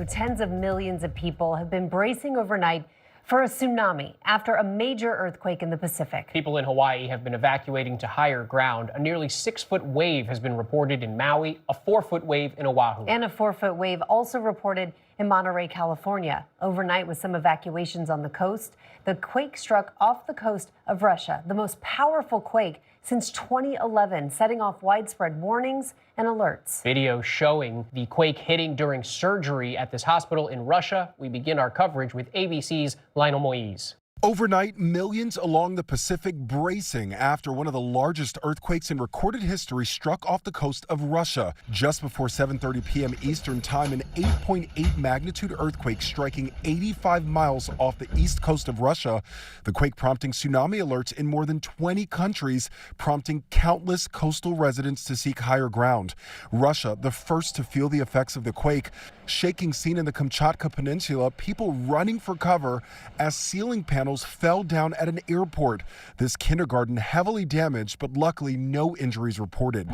Tens of millions of people have been bracing overnight for a tsunami after a major earthquake in the Pacific. People in Hawaii have been evacuating to higher ground. A nearly 6-foot wave has been reported in Maui, a 4-foot wave in Oahu. And a 4-foot wave also reported in Monterey, California. Overnight, with some evacuations on the coast, the quake struck off the coast of Russia, the most powerful quake since 2011, setting off widespread warnings and alerts. Video showing the quake hitting during surgery at this hospital in Russia. We begin our coverage with ABC's Lionel Moise. Overnight, millions along the Pacific bracing after one of the largest earthquakes in recorded history struck off the coast of Russia. Just before 7:30 p.m. Eastern Time, an 8.8 magnitude earthquake striking 85 miles off the east coast of Russia. The quake prompting tsunami alerts in more than 20 countries, prompting countless coastal residents to seek higher ground. Russia, the first to feel the effects of the quake. Shaking scene in the Kamchatka Peninsula, people running for cover as ceiling panels fell down at an airport. This kindergarten heavily damaged, but luckily no injuries reported.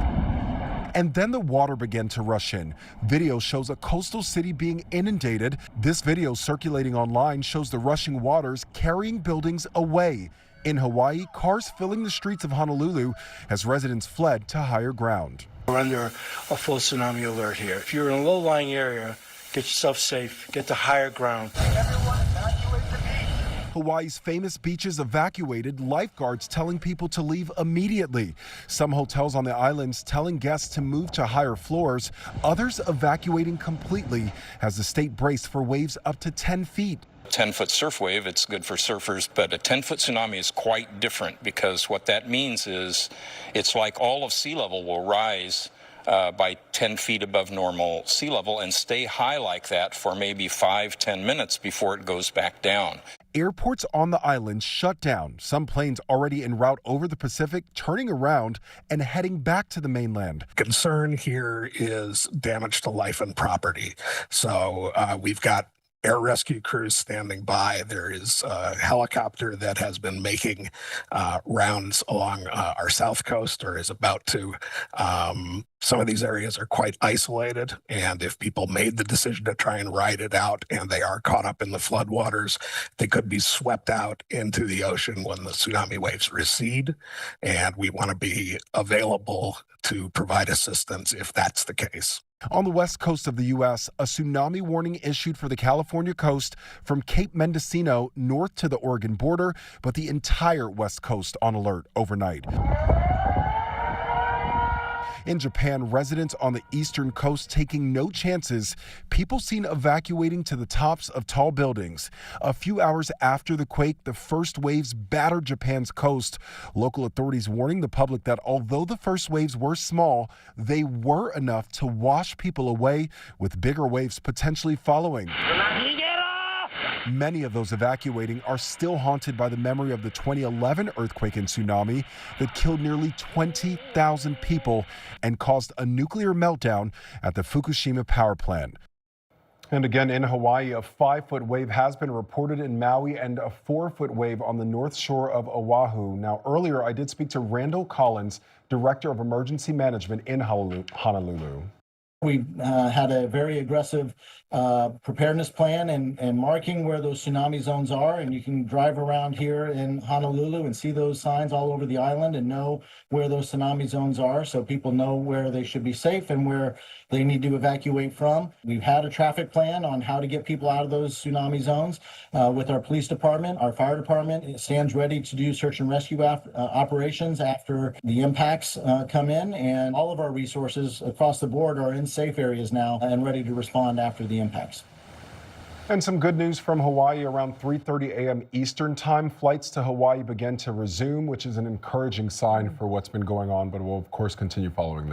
And then the water began to rush in. Video shows a coastal city being inundated. This video circulating online shows the rushing waters carrying buildings away. In Hawaii, cars filling the streets of Honolulu as residents fled to higher ground. We're under a full tsunami alert here. If you're in a low-lying area, get yourself safe, get to higher ground. Everyone evacuate the beach. Hawaii's famous beaches evacuated, lifeguards telling people to leave immediately. Some hotels on the islands telling guests to move to higher floors, others evacuating completely as the state braced for waves up to 10 feet. 10-foot surf wave, it's good for surfers, but a 10-foot tsunami is quite different because what that means is it's like all of sea level will rise by 10 feet above normal sea level and stay high like that for maybe 5-10 minutes before it goes back down. Airports on the island shut down. Some planes already en route over the Pacific turning around and heading back to the mainland. Concern here is damage to life and property. So we've got air rescue crews standing by. There is a helicopter that has been making rounds along our south coast or is about to. Some of these areas are quite isolated, and if people made the decision to try and ride it out and they are caught up in the floodwaters, they could be swept out into the ocean when the tsunami waves recede, and we want to be available to provide assistance if that's the case. On the west coast of the U.S., a tsunami warning issued for the California coast from Cape Mendocino north to the Oregon border, but the entire west coast on alert overnight. In Japan, residents on the eastern coast taking no chances, people seen evacuating to the tops of tall buildings. A few hours after the quake, the first waves battered Japan's coast. Local authorities warning the public that although the first waves were small, they were enough to wash people away, with bigger waves potentially following. Many of those evacuating are still haunted by the memory of the 2011 earthquake and tsunami that killed nearly 20,000 people and caused a nuclear meltdown at the Fukushima power plant. And again in Hawaii, a 5-foot wave has been reported in Maui and a 4-foot wave on the north shore of Oahu. Now, earlier I did speak to Randall Collins, Director of Emergency Management in Honolulu. We had a very aggressive preparedness plan and marking where those tsunami zones are. And you can drive around here in Honolulu and see those signs all over the island and know where those tsunami zones are, so people know where they should be safe and where they need to evacuate from. We've had a traffic plan on how to get people out of those tsunami zones with our police department. Our fire department stands ready to do search and rescue operations after the impacts come in. And all of our resources across the board are in safe areas now and ready to respond after the impacts. And some good news from Hawaii. Around 3:30 a.m. Eastern Time, flights to Hawaii began to resume, which is an encouraging sign for what's been going on, but we'll of course continue following this.